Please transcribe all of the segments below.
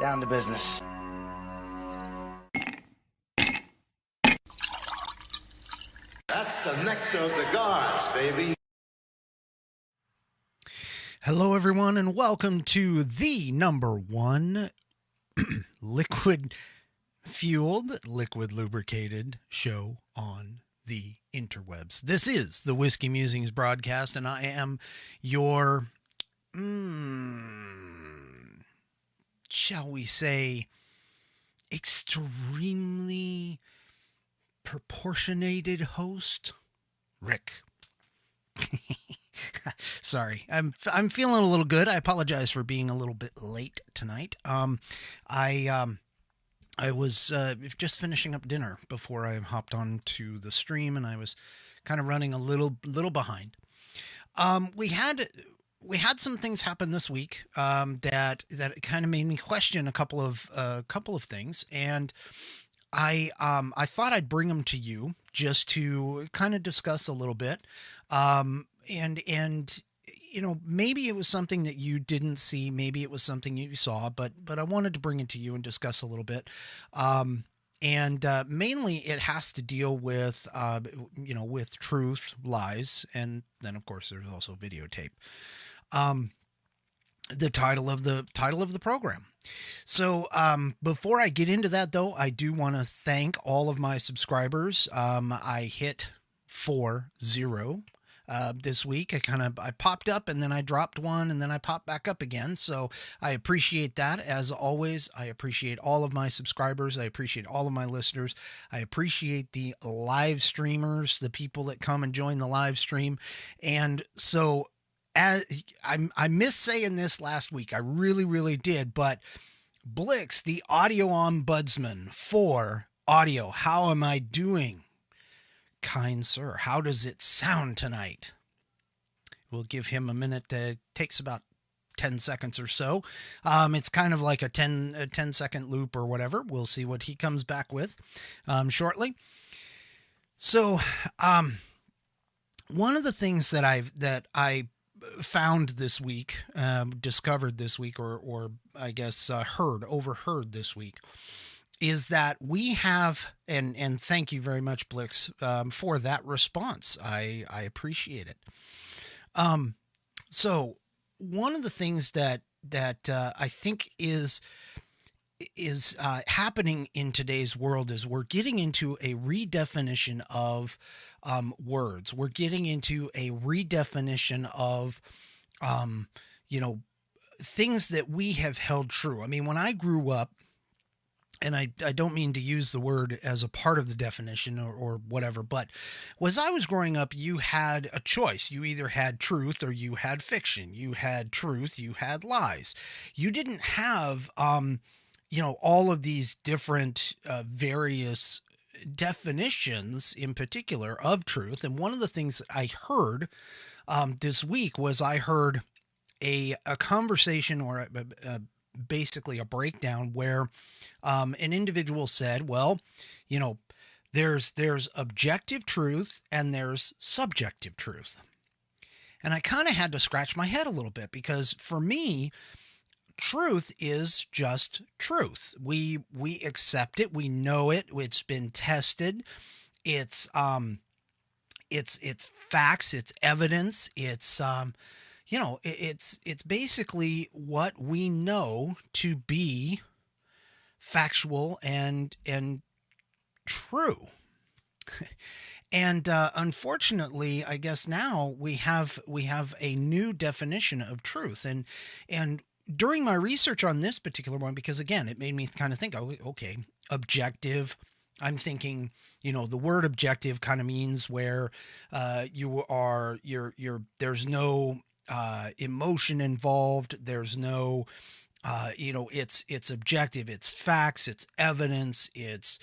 Down to business. That's the nectar of the gods, baby. Hello, everyone, and welcome to the number one liquid-fueled, liquid-lubricated show on the interwebs. This is the Whiskey Musings broadcast, and I am your, shall we say, extremely proportionated host, Rick. Sorry, I'm feeling a little good. I apologize for being a little bit late tonight. I was just finishing up dinner before I hopped on to the stream, and I was kind of running a little behind. We had some things happen this week that kind of made me question a couple of things, and I thought I'd bring them to you just to kind of discuss a little bit. And you know, maybe it was something that you didn't see, maybe it was something you saw, but I wanted to bring it to you and discuss a little bit. Mainly it has to deal with, with truth, lies, and then of course there's also videotape. The title of the program. So before I get into that, though, I do want to thank all of my subscribers. I hit 40 this week. I popped up and then I dropped one and then I popped back up again. So I appreciate that. As always, I appreciate all of my subscribers. I appreciate all of my listeners. I appreciate the live streamers, the people that come and join the live stream. And so I missed saying this last week. I really did. But Blix, the audio ombudsman for audio, how am I doing? Kind sir, how does it sound tonight? We'll give him a minute. Takes about 10 seconds or so. It's kind of like a 10-second loop or whatever. We'll see what he comes back with shortly. So one of the things that I found this week, discovered this week, or I guess overheard this week, is that we have, and thank you very much, Blix, for that response. I appreciate it. So one of the things that I think is happening in today's world is we're getting into a redefinition of words. We're getting into a redefinition of, things that we have held true. I mean, when I grew up, and I don't mean to use the word as a part of the definition or whatever, but as I was growing up, you had a choice. You either had truth or you had fiction. You had truth, you had lies. You didn't have, all of these different various definitions in particular of truth. And one of the things that I heard this week was I heard a conversation or basically a breakdown where an individual said, well, there's objective truth and there's subjective truth. And I kind of had to scratch my head a little bit because for me, truth is just truth. We accept it. We know it. It's been tested. It's facts. It's evidence. It's it's basically what we know to be factual and true. And unfortunately, I guess now we have a new definition of truth. And during my research on this particular one, because again, it made me kind of think, oh, okay, objective. I'm thinking, the word objective kind of means where there's no emotion involved. There's no, it's objective. It's facts. It's evidence. It's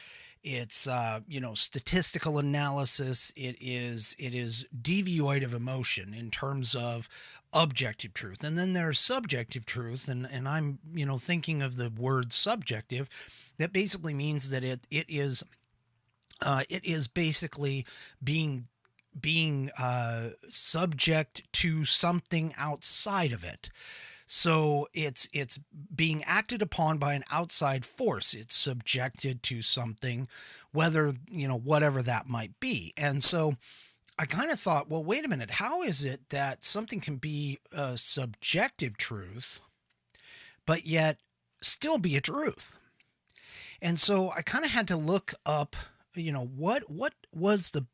statistical analysis. It is devoid of emotion in terms of objective truth. And then there's subjective truth. And I'm, thinking of the word subjective, that basically means that it is basically being subject to something outside of it. So it's being acted upon by an outside force. It's subjected to something, whether, whatever that might be. And so I kind of thought, well, wait a minute, how is it that something can be a subjective truth, but yet still be a truth? And so I kind of had to look up, what was the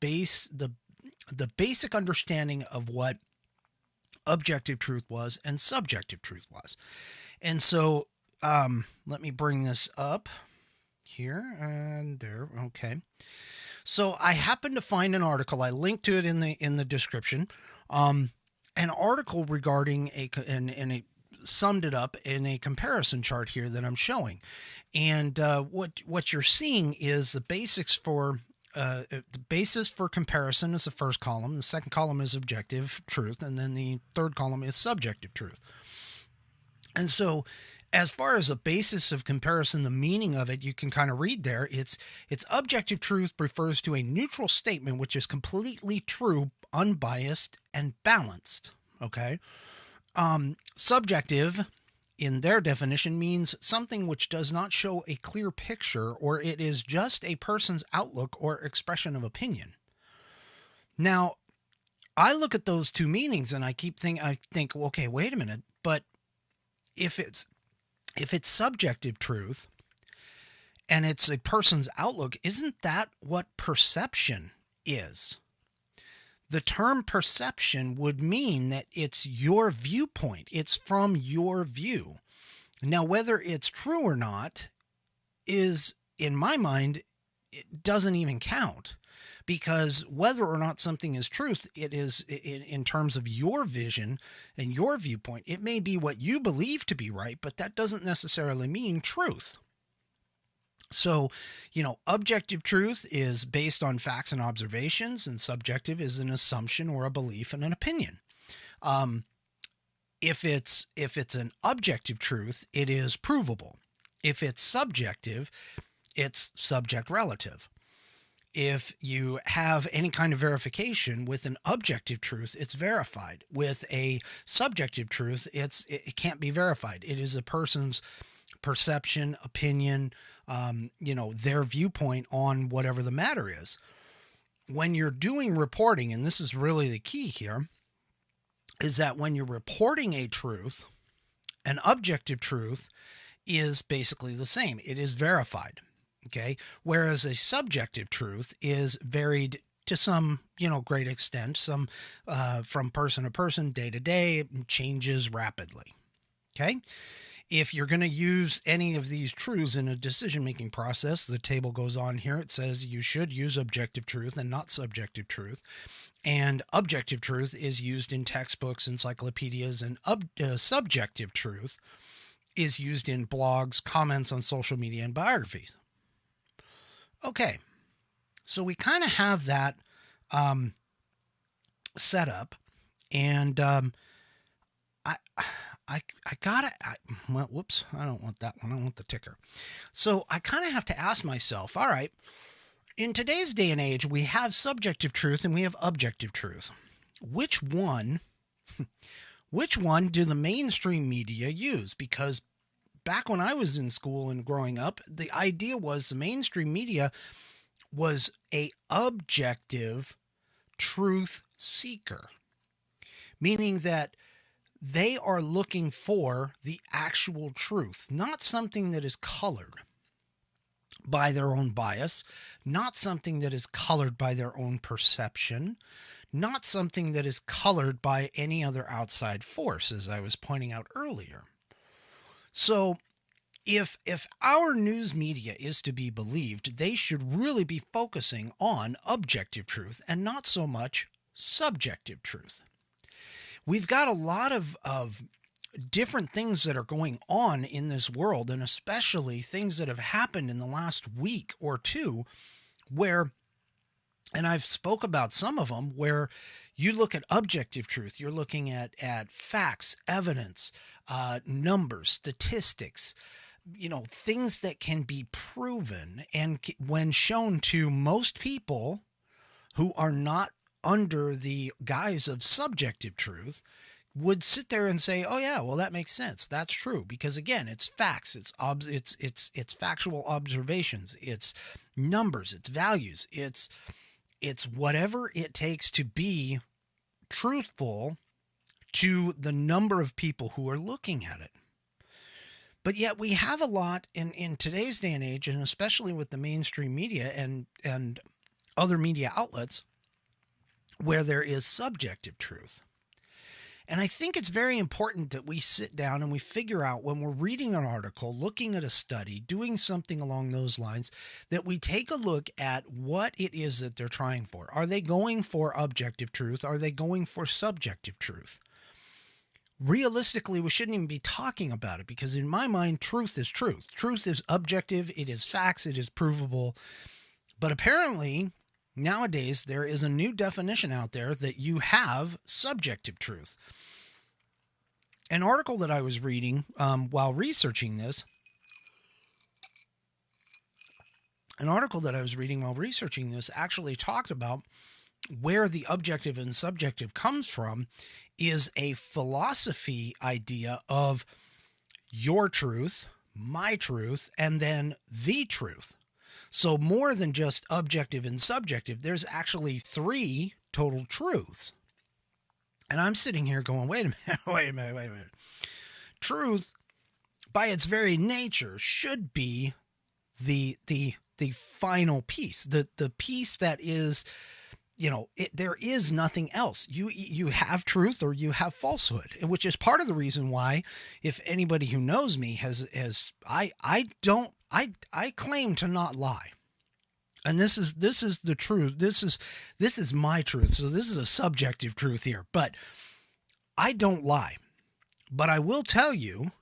basic understanding of what objective truth was and subjective truth was. And so let me bring this up here and there. Okay. So I happened to find an article. I linked to it in the description. An article regarding and it summed it up in a comparison chart here that I'm showing. And what you're seeing is the basis for comparison is the first column. The second column is objective truth, and then the third column is subjective truth. And so, as far as a basis of comparison, the meaning of it, you can kind of read there. It's objective truth refers to a neutral statement which is completely true, unbiased, and balanced. Okay. Subjective, in their definition, means something which does not show a clear picture, or it is just a person's outlook or expression of opinion. Now, I look at those two meanings and I think, well, okay, wait a minute, but if it's subjective truth and it's a person's outlook, isn't that what perception is? The term perception would mean that it's your viewpoint. It's from your view. Now, whether it's true or not is, in my mind, it doesn't even count, because whether or not something is truth, it is in terms of your vision and your viewpoint. It may be what you believe to be right, but that doesn't necessarily mean truth. So, objective truth is based on facts and observations, and subjective is an assumption or a belief and an opinion. If it's an objective truth, it is provable. If it's subjective, it's subject relative. If you have any kind of verification with an objective truth, it's verified. With a subjective truth, it can't be verified. It is a person's perception, opinion, their viewpoint on whatever the matter is. When you're doing reporting, and this is really the key here, is that when you're reporting a truth, an objective truth is basically the same. It is verified. Okay. Whereas a subjective truth is varied to some, great extent, some from person to person, day to day, changes rapidly. Okay. If you're going to use any of these truths in a decision-making process, the table goes on here. It says you should use objective truth and not subjective truth. And objective truth is used in textbooks, encyclopedias, and subjective truth is used in blogs, comments on social media, and biographies. Okay, so we kind of have that set up, and whoops, I don't want that one. I want the ticker. So I kind of have to ask myself, all right, in today's day and age, we have subjective truth and we have objective truth. Which one do the mainstream media use? Because back when I was in school and growing up, the idea was the mainstream media was a objective truth seeker, meaning that they are looking for the actual truth, not something that is colored by their own bias, not something that is colored by their own perception, not something that is colored by any other outside force, as I was pointing out earlier. So if our news media is to be believed, they should really be focusing on objective truth and not so much subjective truth. We've got a lot of different things that are going on in this world, and especially things that have happened in the last week or two where, and I've spoke about some of them, where you look at objective truth, you're looking at facts, evidence, numbers, statistics, things that can be proven, and when shown to most people who are not under the guise of subjective truth, would sit there and say, "Oh yeah, well that makes sense. That's true." Because again, it's facts, it's factual observations, it's numbers, it's values, it's whatever it takes to be truthful to the number of people who are looking at it. But yet we have a lot in today's day and age, and especially with the mainstream media and other media outlets, where there is subjective truth. And I think it's very important that we sit down and we figure out, when we're reading an article, looking at a study, doing something along those lines, that we take a look at what it is that they're trying for. Are they going for objective truth? Are they going for subjective truth? Realistically, we shouldn't even be talking about it, because in my mind, truth is truth. Truth is objective. It is facts. It is provable. But apparently, nowadays, there is a new definition out there that you have subjective truth. An article that I was reading while researching this, actually talked about where the objective and subjective comes from is a philosophy idea of your truth, my truth, and then the truth. So more than just objective and subjective, there's actually 3 total truths. And I'm sitting here going, wait a minute. Truth, by its very nature, should be the final piece, the piece that is, there is nothing else. You have truth or you have falsehood, which is part of the reason why, if anybody who knows me I claim to not lie. And this is the truth. This is my truth. So this is a subjective truth here, but I don't lie. But I will tell you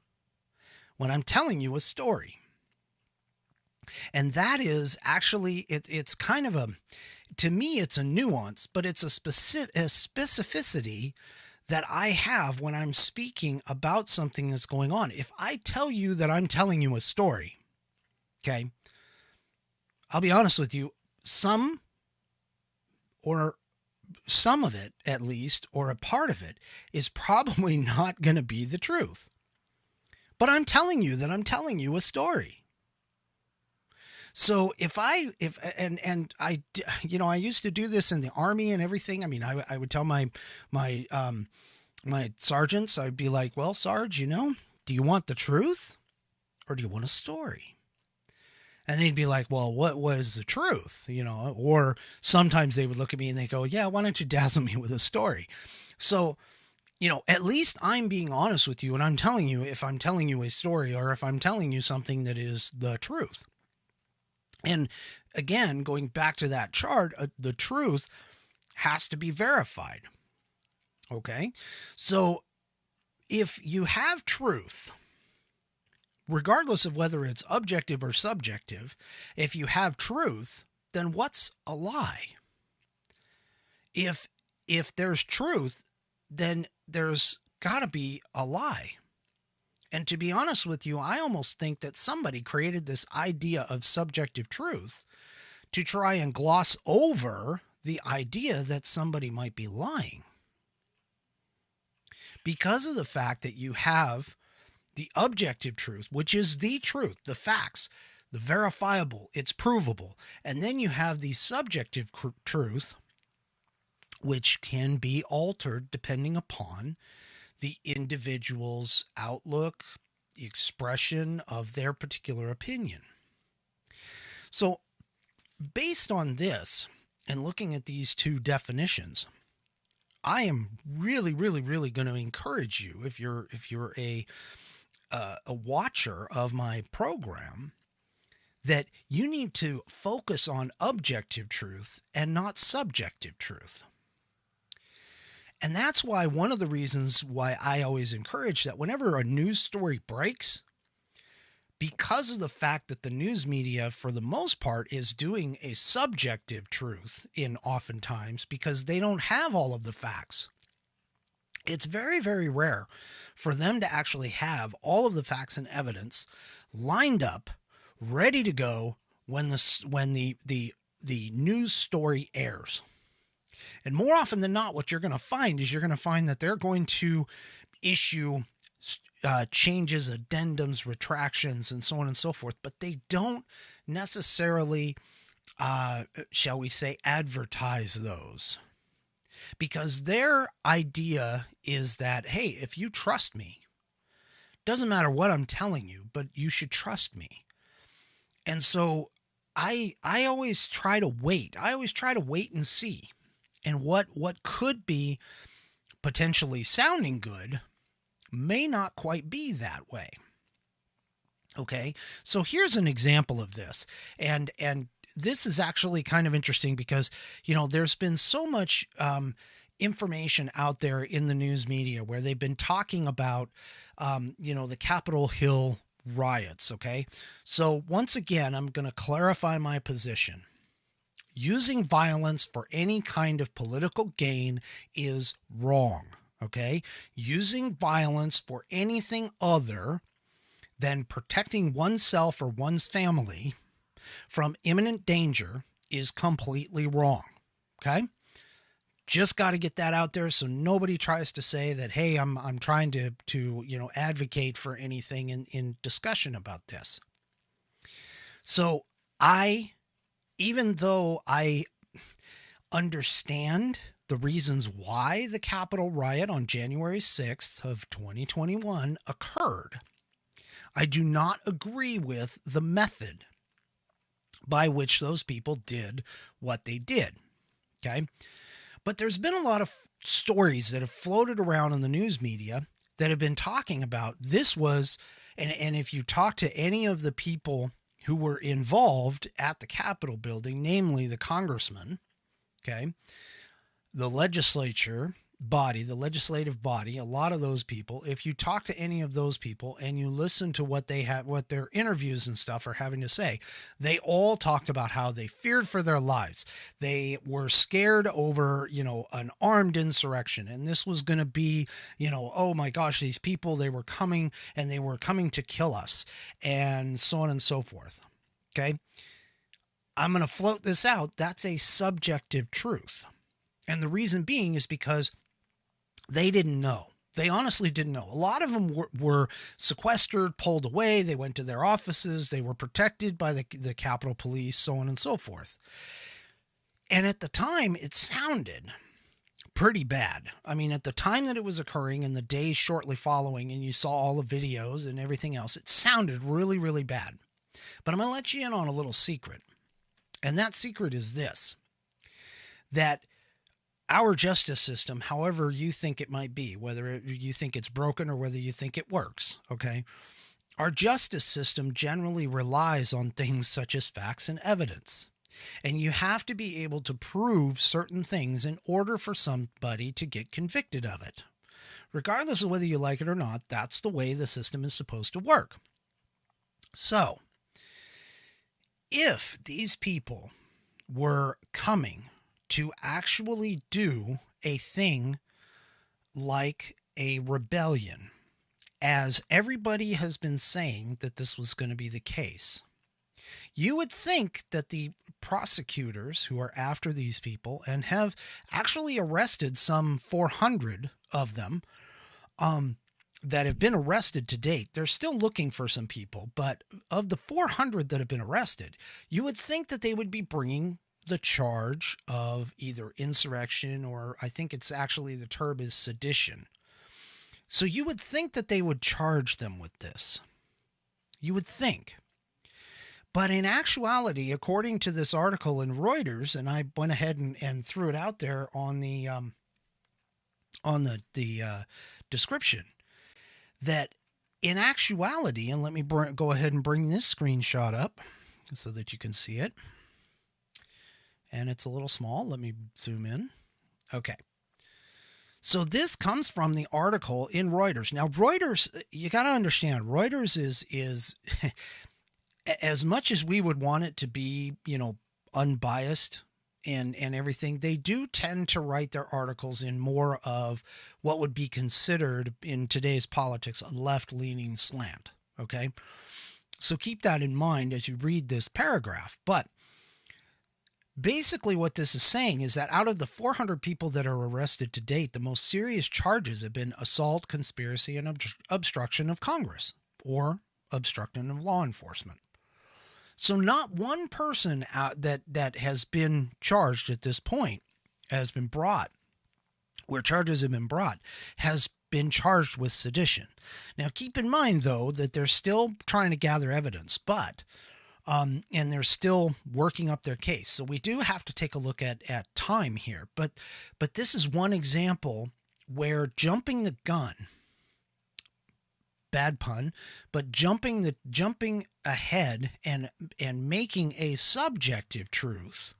when I'm telling you a story. And that is actually, it's kind of to me, it's a nuance, but it's a specificity that I have when I'm speaking about something that's going on. If I tell you that I'm telling you a story, okay, I'll be honest with you, some of it at least, or a part of it, is probably not going to be the truth. But I'm telling you that I'm telling you a story. So I used to do this in the Army and everything. I mean, I would tell my sergeants, I'd be like, well, Sarge, do you want the truth or do you want a story? And they'd be like, well, what is the truth? Or sometimes they would look at me and they go, yeah, why don't you dazzle me with a story? So, at least I'm being honest with you, and I'm telling you if I'm telling you a story or if I'm telling you something that is the truth. And again, going back to that chart, the truth has to be verified. Okay? So if you have truth, regardless of whether it's objective or subjective, if you have truth, then what's a lie? If there's truth, then there's got to be a lie. And to be honest with you, I almost think that somebody created this idea of subjective truth to try and gloss over the idea that somebody might be lying. Because of the fact that you have the objective truth, which is the truth, the facts, the verifiable, it's provable. And then you have the subjective truth, which can be altered depending upon the individual's outlook, the expression of their particular opinion. So based on this and looking at these 2 definitions, I am really, really, really going to encourage you, if you're a watcher of my program, that you need to focus on objective truth and not subjective truth. And that's why one of the reasons why I always encourage that whenever a news story breaks, because of the fact that the news media, for the most part, is doing a subjective truth in oftentimes because they don't have all of the facts. It's very, very rare for them to actually have all of the facts and evidence lined up, ready to go when the news story airs. And more often than not, what you're going to find is you're going to find that they're going to issue changes, addendums, retractions, and so on and so forth, but they don't necessarily, shall we say, advertise those. Because their idea is that, hey, if you trust me, doesn't matter what I'm telling you, but you should trust me. And so I always try to wait. I always try to wait and see. And what could be potentially sounding good may not quite be that way. Okay, so here's an example of this. And this is actually kind of interesting because, there's been so much information out there in the news media where they've been talking about, the Capitol Hill riots. Okay, so once again, I'm going to clarify my position. Using violence for any kind of political gain is wrong. Okay, using violence for anything other than protecting oneself or one's family from imminent danger is completely wrong. Okay? Just got to get that out there so nobody tries to say that, hey, I'm trying to advocate for anything in discussion about this. So even though I understand the reasons why the Capitol riot on January 6th of 2021 occurred, I do not agree with the method by which those people did what they did. Okay. But there's been a lot of stories that have floated around in the news media that have been talking about this was, and if you talk to any of the people who were involved at the Capitol building, namely the congressman, okay, the legislative body, a lot of those people, if you talk to any of those people and you listen to what their interviews and stuff are having to say, they all talked about how they feared for their lives. They were scared over, an armed insurrection. And this was going to be, oh my gosh, these people, they were coming to kill us, and so on and so forth. Okay. I'm going to float this out. That's a subjective truth. And the reason being is because they didn't know. They honestly didn't know. A lot of them were sequestered, pulled away. They went to their offices. They were protected by the Capitol Police, so on and so forth. And at the time, it sounded pretty bad. I mean, at the time that it was occurring and the days shortly following, and you saw all the videos and everything else, it sounded really, really bad. But I'm going to let you in on a little secret. And that secret is this, that our justice system, however you think it might be, whether you think it's broken or whether you think it works, okay, our justice system generally relies on things such as facts and evidence. And you have to be able to prove certain things in order for somebody to get convicted of it. Regardless of whether you like it or not, that's the way the system is supposed to work. So, if these people were coming to actually do a thing like a rebellion, as everybody has been saying that this was going to be the case, you would think that the prosecutors who are after these people and have actually arrested some 400 of them that have been arrested to date. They're still looking for some people, but of the 400 that have been arrested, you would think that they would be bringing the charge of either insurrection, or I think it's actually the term is sedition. So you would think that they would charge them with this. You would think. But in actuality, according to this article in Reuters, and I went ahead and threw it out there on the description, that in actuality, and let me go ahead and bring this screenshot up so that you can see it. And it's a little small. Let me zoom in. Okay. So this comes from the article in Reuters. Now, Reuters, you got to understand, Reuters is as much as we would want it to be, unbiased and everything, they do tend to write their articles in more of what would be considered in today's politics a left-leaning slant. Okay. So keep that in mind as you read this paragraph. But Basically, what this is saying is that out of the 400 people that are arrested to date, the most serious charges have been assault, conspiracy, and obstruction of Congress, or obstruction of law enforcement. So not one person that has been charged at this point has been brought, where charges have been brought, has been charged with sedition. Now, keep in mind, though, that they're still trying to gather evidence, and they're still working up their case. So we do have to take a look at time here. But this is one example where jumping the gun, bad pun, but jumping ahead and making a subjective truth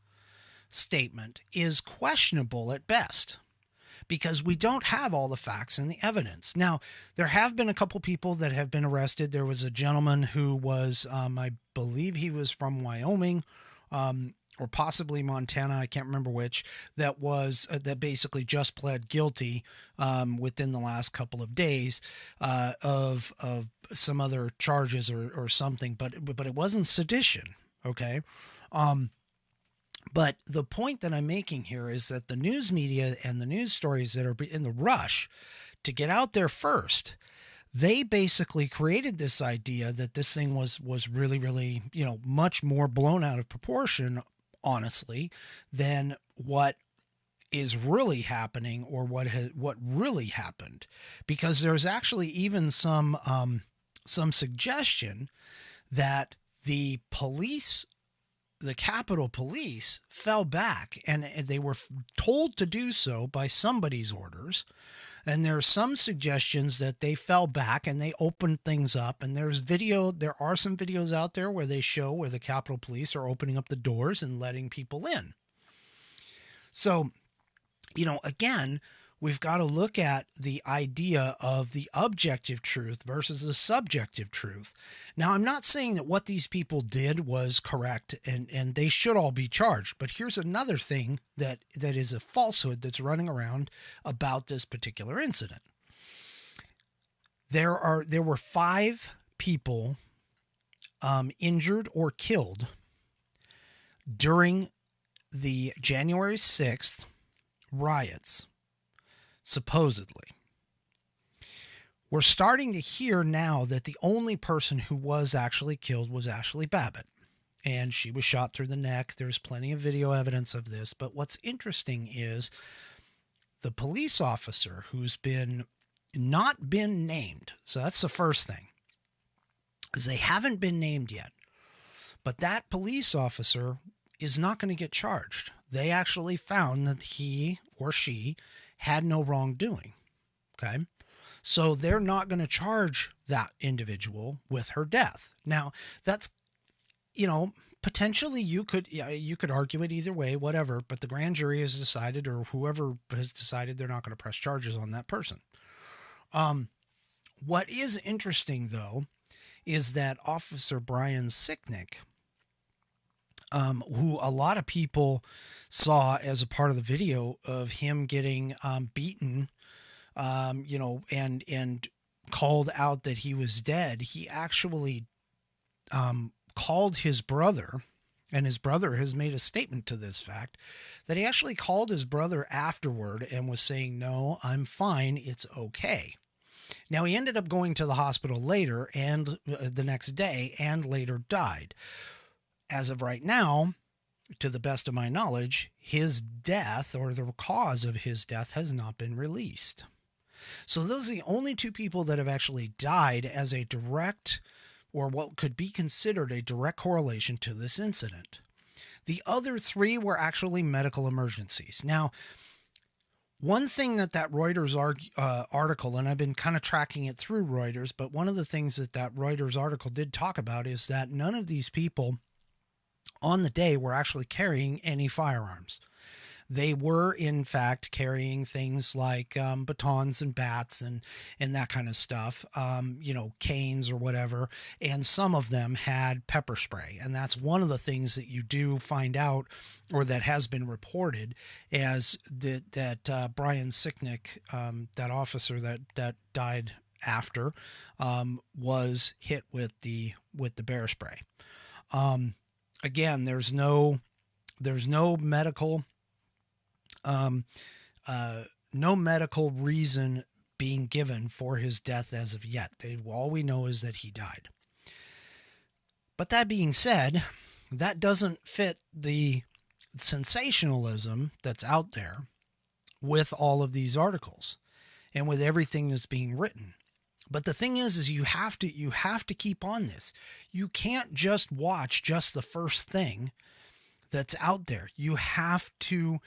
statement is questionable at best, because we don't have all the facts and the evidence. Now, there have been a couple people that have been arrested. There was a gentleman who was, I believe he was from Wyoming, or possibly Montana, I can't remember which, that basically just pled guilty within the last couple of days of some other charges or something, but it wasn't sedition, okay? But the point that I'm making here is that the news media and the news stories that are in the rush to get out there first, they basically created this idea that this thing was really, really, much more blown out of proportion, honestly, than what is really happening, or what really happened. Because there's actually even some suggestion that the Capitol Police fell back, and they were told to do so by somebody's orders. And there are some suggestions that they fell back and they opened things up. And there are some videos out there where they show where the Capitol Police are opening up the doors and letting people in. So, again, we've got to look at the idea of the objective truth versus the subjective truth. Now, I'm not saying that what these people did was correct and they should all be charged, but here's another thing that is a falsehood that's running around about this particular incident. There were 5 people injured or killed during the January 6th riots. Supposedly. We're starting to hear now that the only person who was actually killed was Ashley Babbitt, and she was shot through the neck. There's plenty of video evidence of this, but what's interesting is the police officer who's not been named. So that's the first thing, is they haven't been named yet, but that police officer is not going to get charged. They actually found that he or she had no wrongdoing. Okay. So they're not going to charge that individual with her death. Now, that's, potentially you could argue it either way, whatever, but the grand jury has decided, or whoever has decided, they're not going to press charges on that person. What is interesting, though, is that Officer Brian Sicknick, who a lot of people saw as a part of the video of him getting beaten, and called out that he was dead. He actually called his brother, and his brother has made a statement to this fact, that he actually called his brother afterward and was saying, "No, I'm fine. It's okay." Now, he ended up going to the hospital later and the next day, and later died. As of right now, to the best of my knowledge, his death, or the cause of his death, has not been released. So those are the only 2 people that have actually died as a direct, or what could be considered a direct correlation to this incident. The other 3 were actually medical emergencies. Now, one thing that Reuters article, and I've been kind of tracking it through Reuters, but one of the things that Reuters article did talk about is that none of these people on the day were actually carrying any firearms. They were, in fact, carrying things like batons and bats and that kind of stuff, canes or whatever. And some of them had pepper spray. And that's one of the things that you do find out, or that has been reported, as that Brian Sicknick, that officer that died after, was hit with the bear spray. Again, there's no There's no medical, no medical reason being given for his death as of yet. All we know is that he died. But that being said, that doesn't fit the sensationalism that's out there with all of these articles and with everything that's being written. But the thing is you have to keep on this. You can't just watch just the first thing that's out there. You have to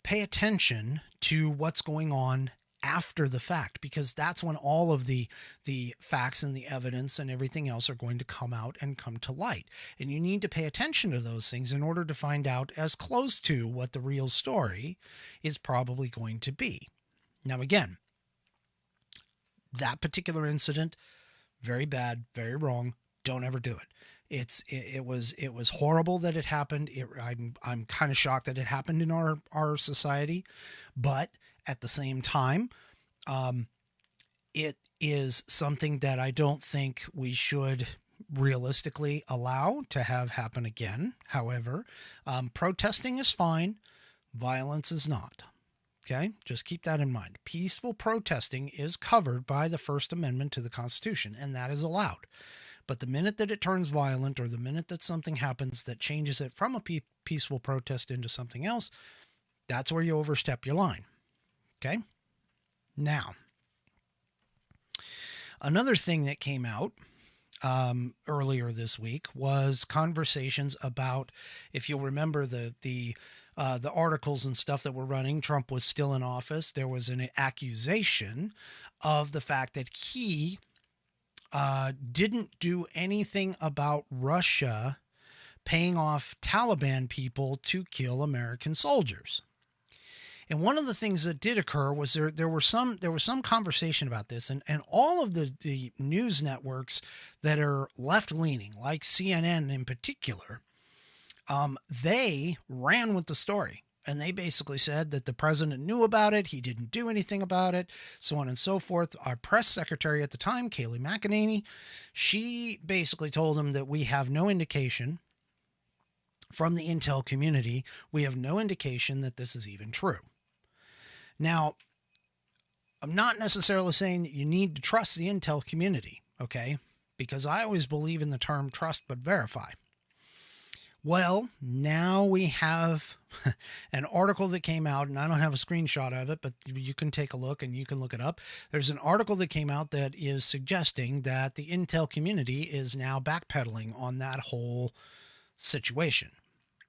pay attention to what's going on after the fact, because that's when all of the facts and the evidence and everything else are going to come out and come to light. And you need to pay attention to those things in order to find out as close to what the real story is probably going to be. Now, again, that particular incident, very bad, very wrong. Don't ever do it. It was horrible that it happened. I'm kind of shocked that it happened in our society, but at the same time, it is something that I don't think we should realistically allow to have happen again. However, protesting is fine. Violence is not. Okay, just keep that in mind. Peaceful protesting is covered by the First Amendment to the Constitution, and that is allowed. But the minute that it turns violent, or the minute that something happens that changes it from a peaceful protest into something else, that's where you overstep your line. Okay? Now, another thing that came out earlier this week was conversations about, if you'll remember the articles and stuff that were running, Trump was still in office. There was an accusation of the fact that he didn't do anything about Russia paying off Taliban people to kill American soldiers. And one of the things that did occur was there was some conversation about this, and all of the news networks that are left-leaning, like CNN in particular, they ran with the story. And they basically said that the president knew about it, he didn't do anything about it, so on and so forth. Our press secretary at the time, Kayleigh McEnany, she basically told him that we have no indication from the intel community, we have no indication that this is even true. Now, I'm not necessarily saying that you need to trust the intel community, okay? Because I always believe in the term trust but verify. Well, now we have an article that came out, and I don't have a screenshot of it, but you can take a look and you can look it up. There's an article that came out that is suggesting that the intel community is now backpedaling on that whole situation.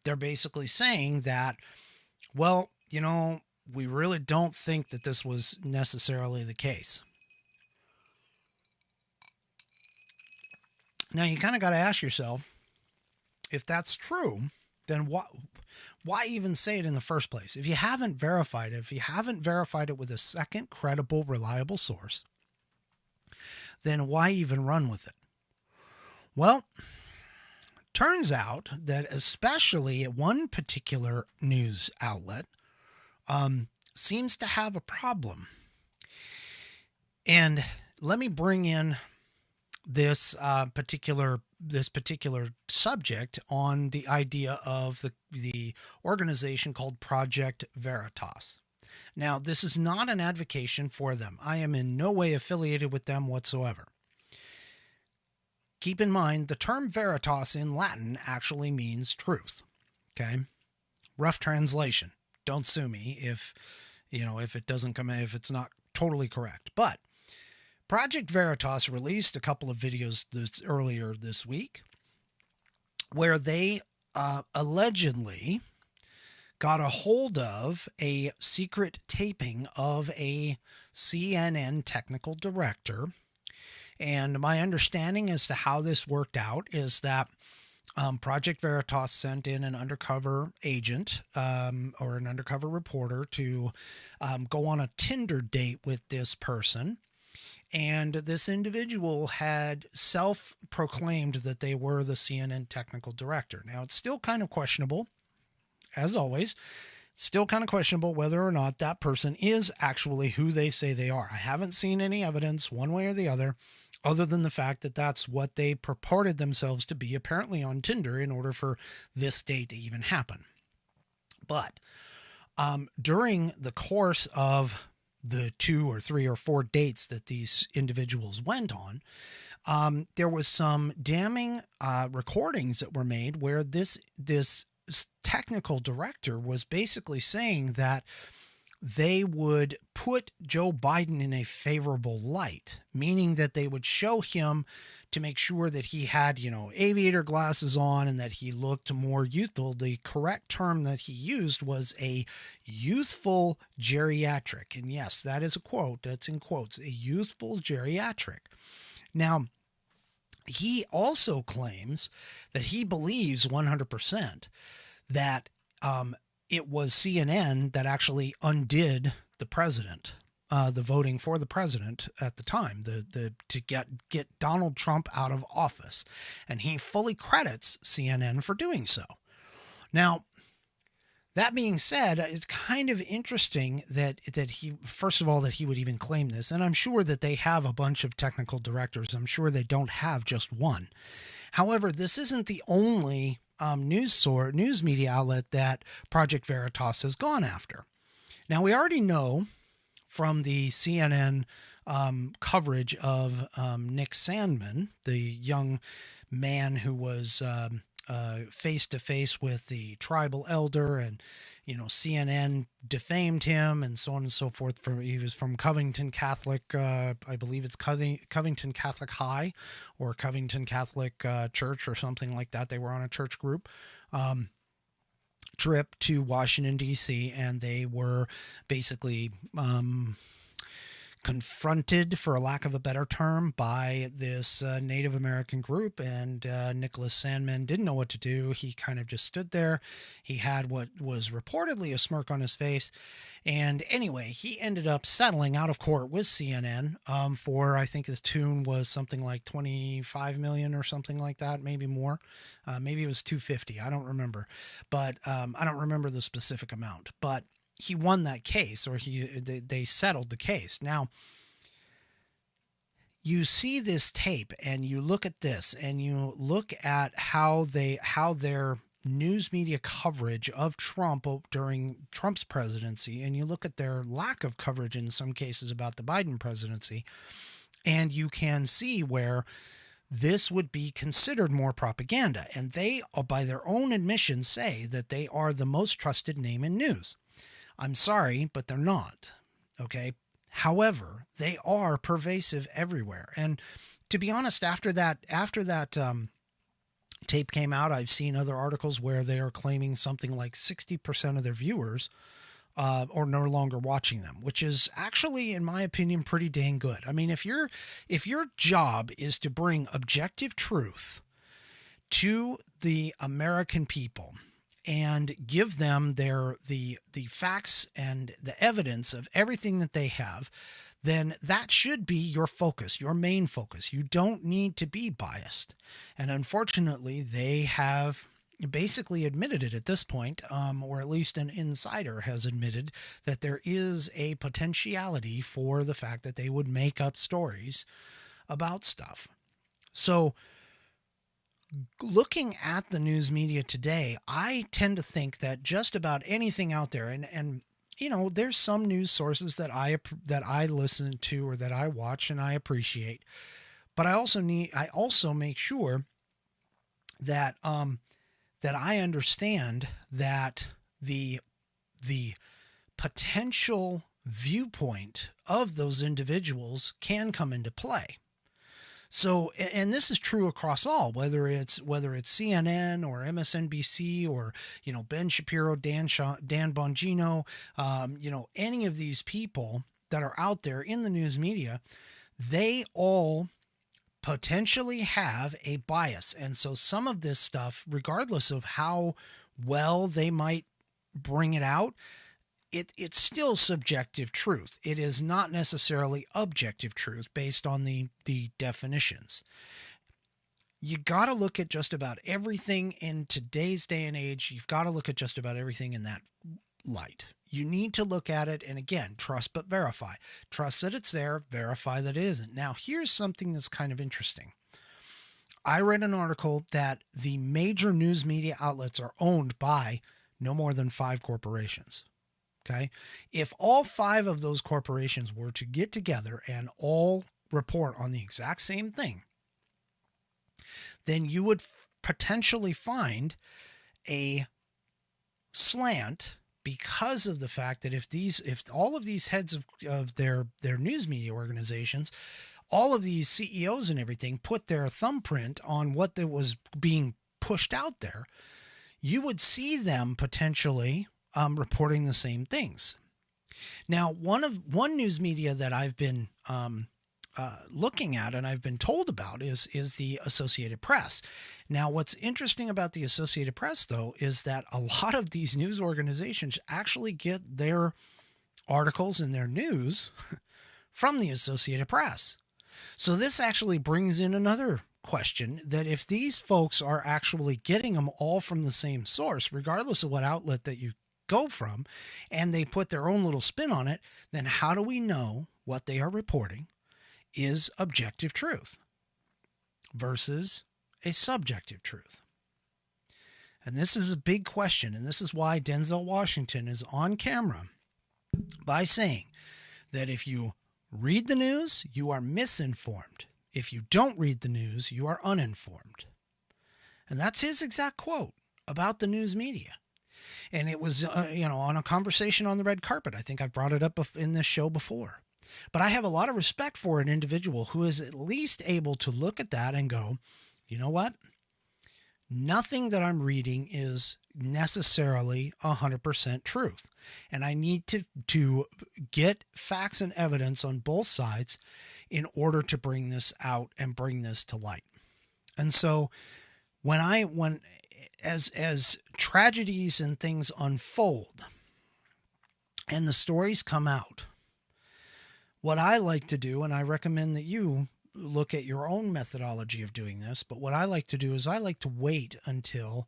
They're basically saying that, well, we really don't think that this was necessarily the case. Now, you kind of got to ask yourself, if that's true, then why even say it in the first place? If you haven't verified it with a second credible, reliable source, then why even run with it? Well, turns out that especially at one particular news outlet seems to have a problem. And let me bring in this particular subject on the idea of the organization called Project Veritas. Now, this is not an advocation for them. I am in no way affiliated with them whatsoever. Keep in mind, the term veritas in Latin actually means truth. Okay? Rough translation. Don't sue me if it doesn't come in, if it's not totally correct. But Project Veritas released a couple of videos earlier this week where they allegedly got a hold of a secret taping of a CNN technical director. And my understanding as to how this worked out is that Project Veritas sent in an undercover agent or an undercover reporter to go on a Tinder date with this person. And this individual had self-proclaimed that they were the CNN technical director. Now, it's still kind of questionable, as always, still kind of questionable whether or not that person is actually who they say they are. I haven't seen any evidence one way or the other than the fact that that's what they purported themselves to be, apparently on Tinder, in order for this date to even happen. But during the course of the 2 or 3 or 4 dates that these individuals went on, there was some damning recordings that were made where this technical director was basically saying that they would put Joe Biden in a favorable light, meaning that they would show him to make sure that he had, aviator glasses on and that he looked more youthful. The correct term that he used was a youthful geriatric. And yes, that is a quote. That's in quotes, a youthful geriatric. Now, he also claims that he believes 100% that it was CNN that actually undid the president, the voting for the president at the time, to get Donald Trump out of office. And he fully credits CNN for doing so. Now, that being said, it's kind of interesting that he, first of all, that he would even claim this. And I'm sure that they have a bunch of technical directors. I'm sure they don't have just one. However, this isn't the only news media outlet that Project Veritas has gone after. Now, we already know from the CNN coverage of Nick Sandmann, the young man who was face to face with the tribal elder, and CNN defamed him and so on and so forth. He was from Covington Catholic, I believe it's Covington Catholic High or Covington Catholic Church or something like that. They were on a church group trip to Washington, D.C., and they were basically confronted, for a lack of a better term, by this Native American group, and Nicholas Sandmann didn't know what to do. He kind of just stood there. He had what was reportedly a smirk on his face, and anyway, he ended up settling out of court with CNN for, I think the tune was something like $25 million or something like that, maybe more. Maybe it was $250. I don't remember, but I don't remember the specific amount, but he won that case, or they settled the case. Now, you see this tape and you look at this and you look at how their news media coverage of Trump during Trump's presidency, and you look at their lack of coverage in some cases about the Biden presidency, and you can see where this would be considered more propaganda. And they, by their own admission, say that they are the most trusted name in news. I'm sorry, but they're not. Okay. However, they are pervasive everywhere. And to be honest, after that tape came out, I've seen other articles where they are claiming something like 60% of their viewers are no longer watching them, which is actually, in my opinion, pretty dang good. I mean, if your job is to bring objective truth to the American people and give them the facts and the evidence of everything that they have, then that should be your focus, your main focus. You don't need to be biased. And unfortunately, they have basically admitted it at this point, or at least an insider has admitted that there is a potentiality for the fact that they would make up stories about stuff. So, looking at the news media today, I tend to think that just about anything out there, and there's some news sources that I listen to or that I watch and I appreciate, but I also make sure that that I understand that the potential viewpoint of those individuals can come into play. So, and this is true across all, whether it's CNN or MSNBC or, Ben Shapiro, Dan Bongino, any of these people that are out there in the news media, they all potentially have a bias. And so some of this stuff, regardless of how well they might bring it out, it's still subjective truth. It is not necessarily objective truth based on the definitions. You got to look at just about everything in today's day and age. You've got to look at just about everything in that light. You need to look at it, and again, trust but verify. Trust that it's there, verify that it isn't. Now, here's something that's kind of interesting. I read an article that the major news media outlets are owned by no more than 5 corporations. Okay. If all 5 of those corporations were to get together and all report on the exact same thing, then you would potentially find a slant, because of the fact that if all of these heads of their news media organizations, all of these CEOs and everything put their thumbprint on what that was being pushed out there, you would see them potentially reporting the same things. Now, one news media that I've been looking at and I've been told about is the Associated Press. Now, what's interesting about the Associated Press, though, is that a lot of these news organizations actually get their articles and their news from the Associated Press. So this actually brings in another question, that if these folks are actually getting them all from the same source, regardless of what outlet that you go from, and they put their own little spin on it, then how do we know what they are reporting is objective truth versus a subjective truth? And this is a big question, and this is why Denzel Washington is on camera by saying that if you read the news, you are misinformed. If you don't read the news, you are uninformed. And that's his exact quote about the news media. And it was, on a conversation on the red carpet. I think I've brought it up in this show before. But I have a lot of respect for an individual who is at least able to look at that and go, you know what? Nothing that I'm reading is necessarily 100% truth. And I need to get facts and evidence on both sides in order to bring this out and bring this to light. And so as tragedies and things unfold and the stories come out, what I like to do, and I recommend that you look at your own methodology of doing this, but what I like to do is I like to wait until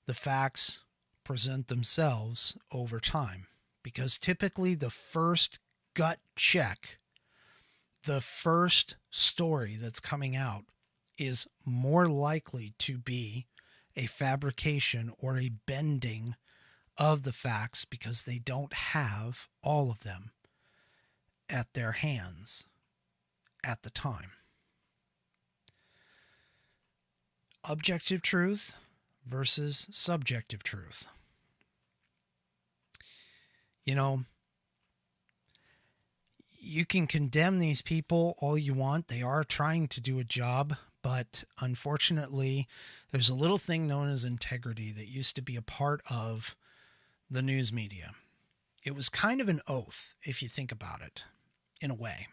the facts present themselves over time, because typically the first gut check, the first story that's coming out is more likely to be a fabrication or a bending of the facts, because they don't have all of them at their hands at the time. Objective truth versus subjective truth. You can condemn these people all you want. They are trying to do a job, but unfortunately, there's a little thing known as integrity that used to be a part of the news media. It was kind of an oath, if you think about it, in a way.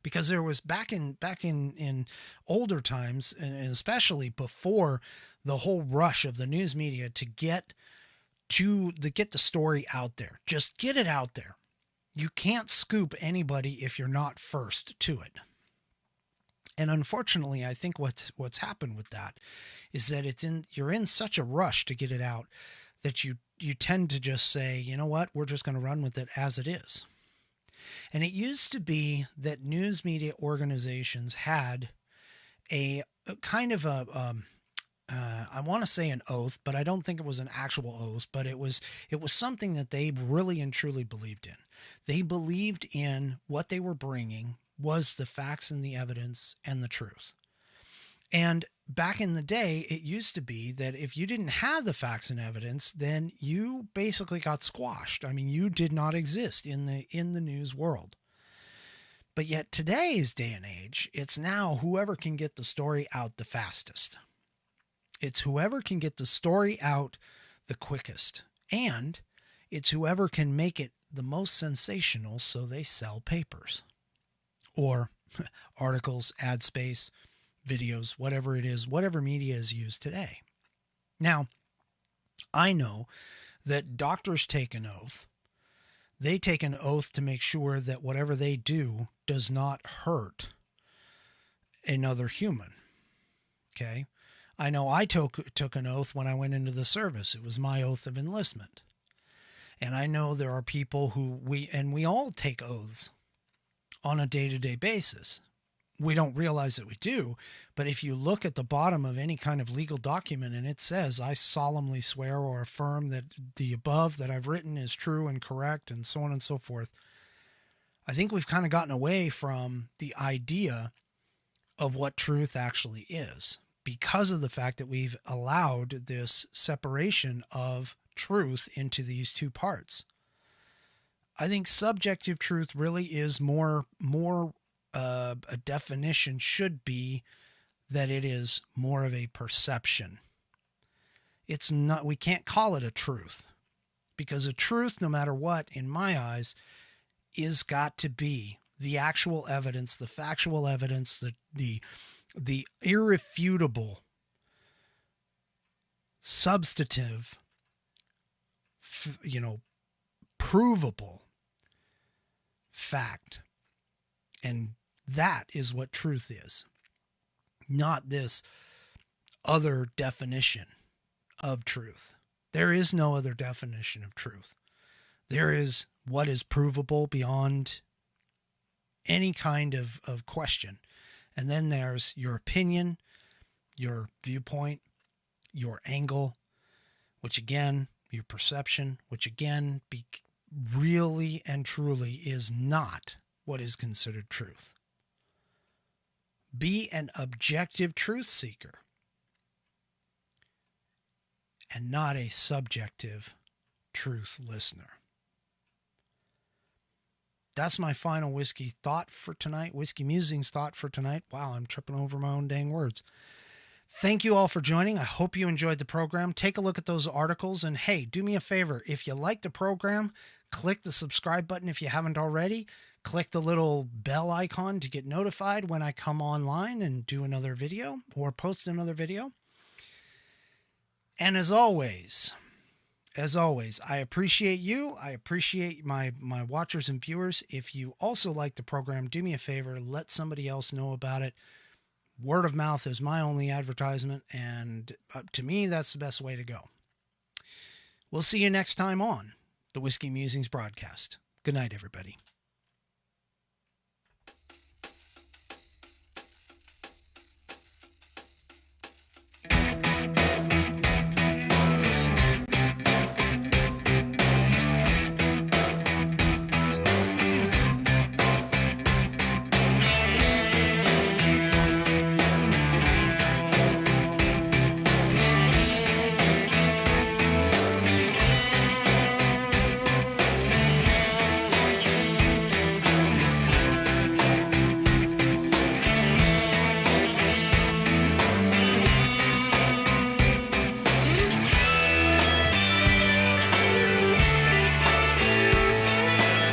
Because there was back in older times, and especially before the whole rush of the news media to get the story out there. Just get it out there. You can't scoop anybody if you're not first to it. And unfortunately, I think what's happened with that is that you're in such a rush to get it out that you tend to just say, you know what, we're just going to run with it as it is. And it used to be that news media organizations had a kind of I want to say an oath, but I don't think it was an actual oath, but it was something that they really and truly believed in. They believed in what they were bringing was the facts and the evidence and the truth. And back in the day, it used to be that if you didn't have the facts and evidence, then you basically got squashed. I mean, you did not exist in the news world. But yet today's day and age, it's now whoever can get the story out the fastest. It's whoever can get the story out the quickest. And it's whoever can make it the most sensational so they sell papers or articles, ad space, videos, whatever it is, whatever media is used today. Now, I know that doctors take an oath. They take an oath to make sure that whatever they do does not hurt another human. Okay? I know I took an oath when I went into the service. It was my oath of enlistment. And I know there are people who we all take oaths on a day-to-day basis. we don't realize that we do. But if you look at the bottom of any kind of legal document and it says, I solemnly swear or affirm that the above that I've written is true and correct, and so on and so forth, I think we've kind of gotten away from the idea of what truth actually is, because of the fact that we've allowed this separation of truth into these two parts. I think subjective truth really is more a definition should be that it is more of a perception. It's not, we can't call it a truth, because a truth, no matter what, in my eyes, is got to be the actual evidence, the factual evidence, the irrefutable, substantive, provable fact. And that is what truth is, not this other definition of truth. There is no other definition of truth. There is what is provable beyond any kind of question. And then there's your opinion, your viewpoint, your angle, which again, your perception, which again, really and truly is not what is considered truth. Be an objective truth seeker and not a subjective truth listener. That's my final whiskey thought for tonight. Whiskey Musings thought for tonight. Wow, I'm tripping over my own dang words. Thank you all for joining. I hope you enjoyed the program. Take a look at those articles. And hey, do me a favor. If you like the program, click the subscribe button if you haven't already. Click the little bell icon to get notified when I come online and do another video or post another video. And as always, I appreciate you. I appreciate my watchers and viewers. If you also like the program, do me a favor, let somebody else know about it. Word of mouth is my only advertisement, and to me, that's the best way to go. We'll see you next time on the Whiskey Musings broadcast. Good night, everybody.